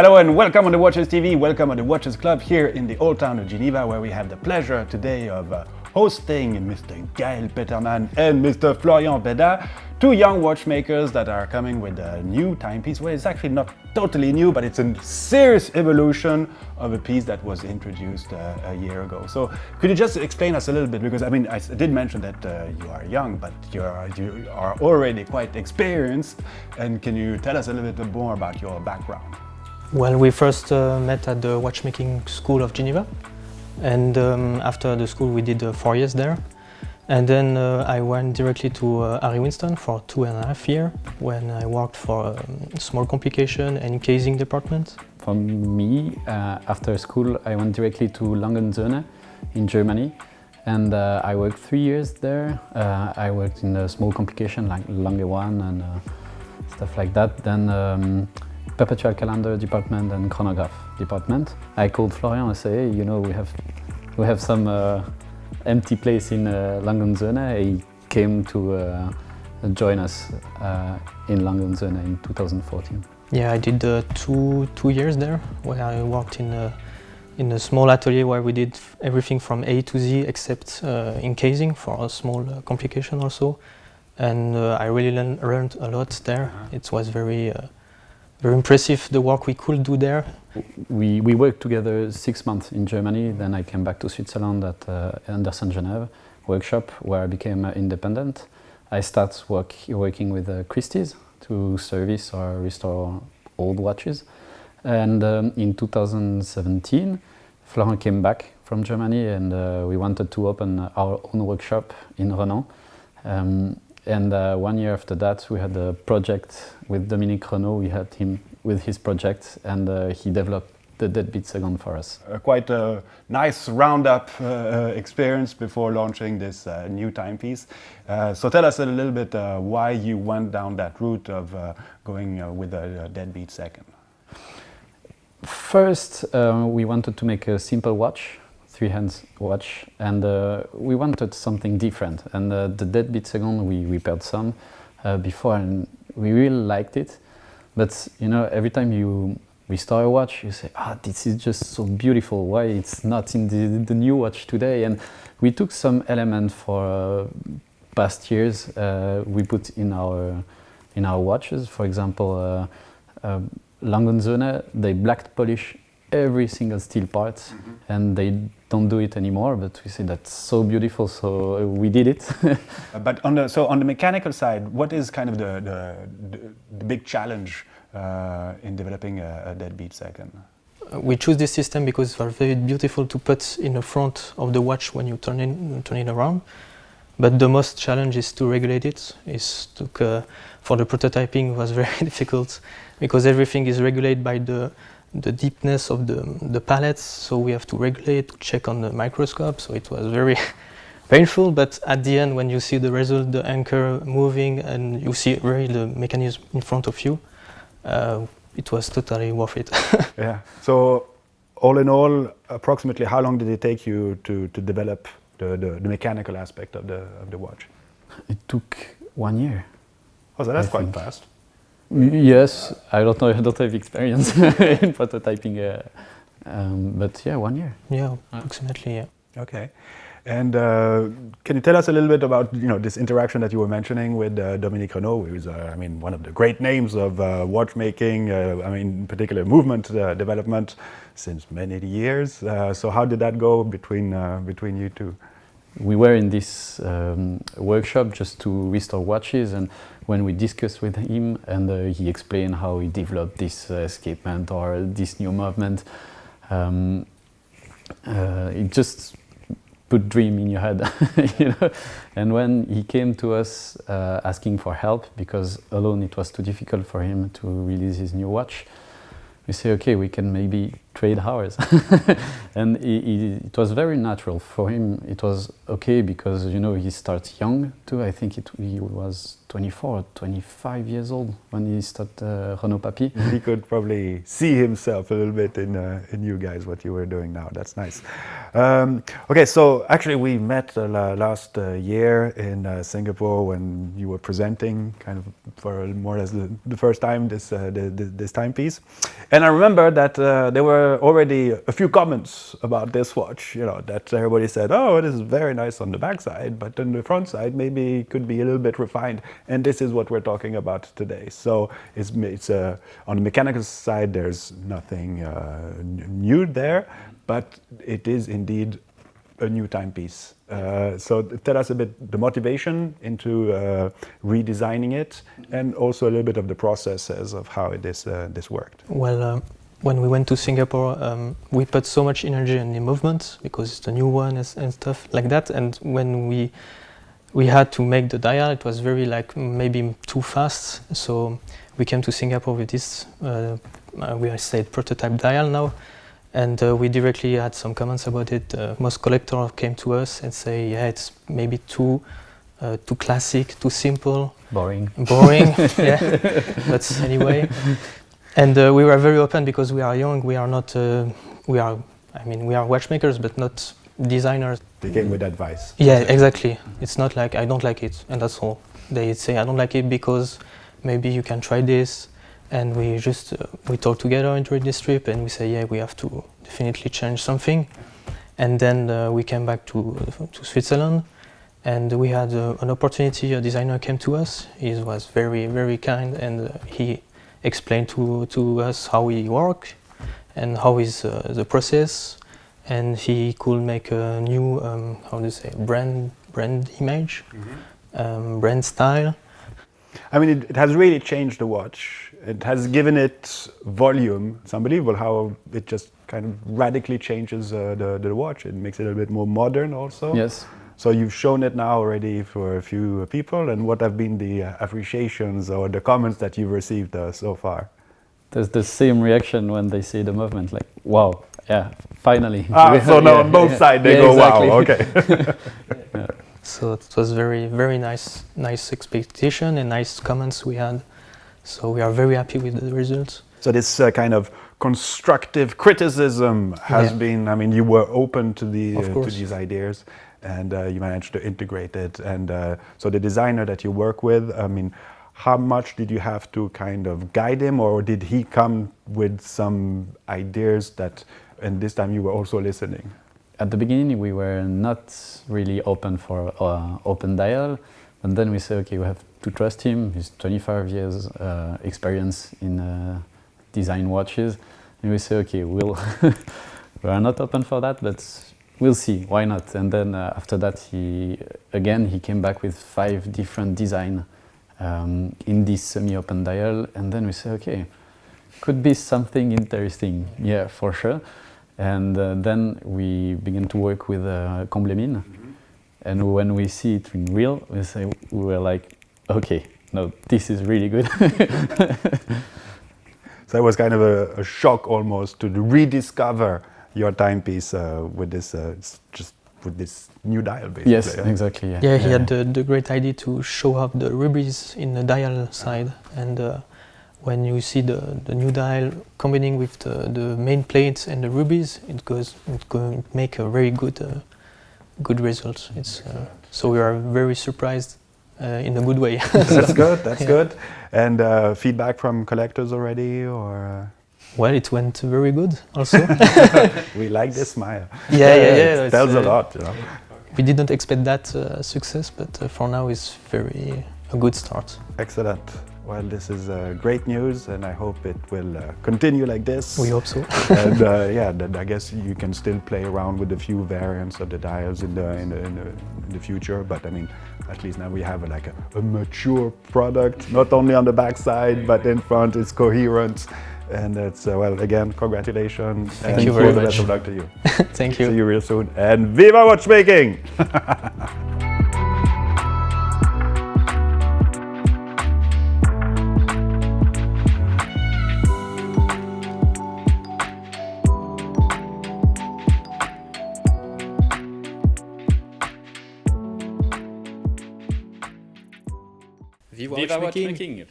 Hello and welcome on the Watches TV, welcome on the Watches Club here in the old town of Geneva, where we have the pleasure today of hosting Mr. Gaël Petermann and Mr. Florian Bédat, two young watchmakers that are coming with a new timepiece. Well, it's actually not totally new, but it's a serious evolution of a piece that was introduced a year ago. So could you just explain us a little bit, because I mean, I did mention that you are young, but you are already quite experienced, and can you tell us a little bit more about your background? Well, we first met at the Watchmaking School of Geneva, and after the school we did 4 years there. And then I went directly to Harry Winston for 2.5 years when I worked for a small complication and casing department. For me, after school I went directly to Langenzone in Germany, and I worked 3 years there. I worked in a small complication like Lange 1 and stuff like that. Then perpetual calendar department and chronograph department. I called Florian and said, hey, you know, we have some empty place in Langenzone. He came to join us in Langenzone in 2014. Yeah, I did two years there, where I worked in a small atelier where we did everything from A to Z except encasing for a small complication also. And I really learned a lot there. It was very impressive, the work we could do there. We worked together 6 months in Germany, then I came back to Switzerland at Anderson Genève workshop, where I became independent. I started working with Christie's to service or restore old watches. And in 2017, Florian came back from Germany, and we wanted to open our own workshop in Renan. And 1 year after that, we had a project with Dominique Renaud. We had him with his project, and he developed the Deadbeat Seconde for us. Quite a nice roundup experience before launching this new timepiece. So tell us a little bit why you went down that route of going with a Deadbeat Second. First, we wanted to make a simple watch, 3 hands watch, and we wanted something different. And the Deadbeat Second, we repaired some before, and we really liked it. But you know, every time you restore a watch, you say, this is just so beautiful. Why it's not in the new watch today? And we took some element for past years. We put in our watches. For example, Langenzone, they black polish every single steel part, and they don't do it anymore, but we say that's so beautiful, so we did it. But on the mechanical side, what is kind of the big challenge in developing a Deadbeat Second? We choose this system because it's very beautiful to put in the front of the watch when you turn it around. But the most challenge is to regulate it. For the prototyping, it was very difficult because everything is regulated by the deepness of the pallets, so we have to regulate, to check on the microscope, so it was very painful, but at the end when you see the result, the anchor moving, and you see really the mechanism in front of you, it was totally worth it. Yeah, so all in all, approximately how long did it take you to develop the mechanical aspect of the watch? It took 1 year. Oh, so that's quite fast. Yes, I don't know, I don't have experience in prototyping, but yeah, 1 year. Yeah, approximately, yeah. Okay, and can you tell us a little bit about this interaction that you were mentioning with Dominique Renaud, who is I mean, one of the great names of watchmaking, I mean, in particular movement development since many years. So how did that go between you two? We were in this workshop just to restore watches, and when we discussed with him, and he explained how he developed this escapement or this new movement, it just put dream in your head, you know. And when he came to us asking for help, because alone it was too difficult for him to release his new watch, we say, okay, we can maybe trade hours. And it was very natural for him. It was okay because, you know, he starts young too. I think he was 24, 25 years old when he started Renault Papy. He could probably see himself a little bit in you guys, what you were doing now. That's nice. Okay, so actually we met last year in Singapore when you were presenting kind of for more or less the first time this timepiece. And I remember that there were already a few comments about this watch, you know, that everybody said, oh, this is very nice on the back side, but on the front side maybe it could be a little bit refined. And this is what we're talking about today. So it's on the mechanical side, there's nothing new there, but it is indeed a new timepiece. So tell us a bit the motivation into redesigning it, and also a little bit of the processes of how this worked. Well, when we went to Singapore, we put so much energy in the movement because it's the new one and stuff like that. And when we had to make the dial, it was very like maybe too fast. So we came to Singapore with this, we said prototype dial now. And we directly had some comments about it. Most collectors came to us and say, yeah, it's maybe too classic, too simple. Boring. Yeah, but anyway. And we were very open because we are young, we are not, we are watchmakers, but not designers. They came with advice. Yeah, exactly. It's not like, I don't like it, and that's all. They say, I don't like it because maybe you can try this. And we just, we talk together during this trip and we say, yeah, we have to definitely change something. And then we came back to Switzerland and we had an opportunity, a designer came to us. He was very, very kind and he explained to us how he works and how is the process. And he could make a new, brand image, brand style. I mean, it has really changed the watch. It has given it volume. It's unbelievable how it just kind of radically changes the watch. It makes it a little bit more modern also. Yes. So you've shown it now already for a few people, and what have been the appreciations or the comments that you've received so far? There's the same reaction when they see the movement, like, wow, yeah, finally. So now on both sides they go, exactly. wow, okay. Yeah. So it was very, very nice expectation and nice comments we had. So we are very happy with the results. So this kind of constructive criticism has been, I mean, you were open to these ideas and you managed to integrate it. And so the designer that you work with, I mean, how much did you have to kind of guide him, or did he come with some ideas that, and this time you were also listening? At the beginning, we were not really open for open dial, and then we said, okay, we have to trust him. He's 25 years experience in design watches, and we say, okay, we are not open for that, but we'll see, why not? And then after that, he came back with 5 different design in this semi-open dial, and then we say, okay, could be something interesting, yeah, for sure. And then we began to work with Comblemine, and when we see it in real, we were like, okay, no, this is really good. So it was kind of a shock almost to rediscover your timepiece with this with this new dial, basically. Yes, exactly. Yeah, yeah he had the great idea to show up the rubies in the dial side, and when you see the new dial combining with the main plates and the rubies, it make a very good result. So we are very surprised in a good way. That's good. That's good. And feedback from collectors already, or? Well, it went very good also. We like this smile. Yeah. It tells a lot, you know. We didn't expect that success, but for now it's a good start. Excellent. Well, this is great news, and I hope it will continue like this. We hope so. And then I guess you can still play around with a few variants of the dials in the future. But I mean, at least now we have a mature product, not only on the back side, but in front. It's coherent, and it's well, again, congratulations. Thank you very much. Best of luck to you. Thank you. See you real soon, and Viva Watchmaking! Viva Viva Watchmaking. Watchmaking.